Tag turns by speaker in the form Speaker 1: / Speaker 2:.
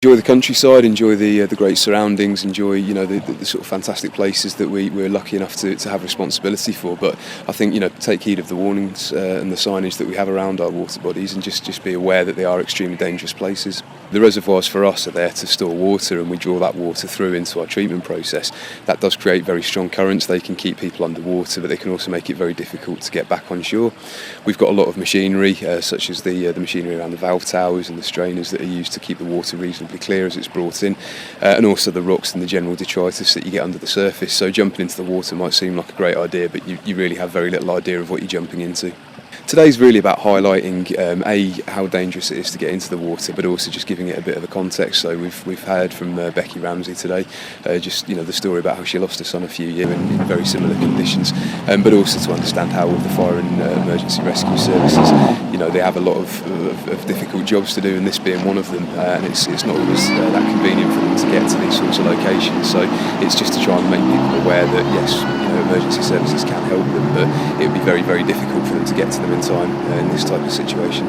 Speaker 1: Enjoy the countryside, enjoy the great surroundings, enjoy the sort of fantastic places that we're lucky enough to have responsibility for. But I think take heed of the warnings and the signage that we have around our water bodies, and just be aware that they are extremely dangerous places. The reservoirs for us are there to store water, and we draw that water through into our treatment process. That does create very strong currents. They can keep people underwater, but they can also make it very difficult to get back on shore. We've got a lot of machinery, such as the machinery around the valve towers and the strainers that are used to keep the water reasonably clear as it's brought in, and also the rocks and the general detritus that you get under the surface. So jumping into the water might seem like a great idea, but you really have very little idea of what you're jumping into. Today's really about highlighting how dangerous it is to get into the water, but also just giving it a bit of a context. So we've heard from Becky Ramsey today, the story about how she lost her son a few years in very similar conditions, but also to understand how with the fire and emergency rescue services, they have a lot of difficult jobs to do, and this being one of them, and it's not always that convenient for them to get to these sorts of locations. So it's just to try and make people aware that yes, emergency services can help them, but it would be very, very difficult for them to get to them in time in this type of situation.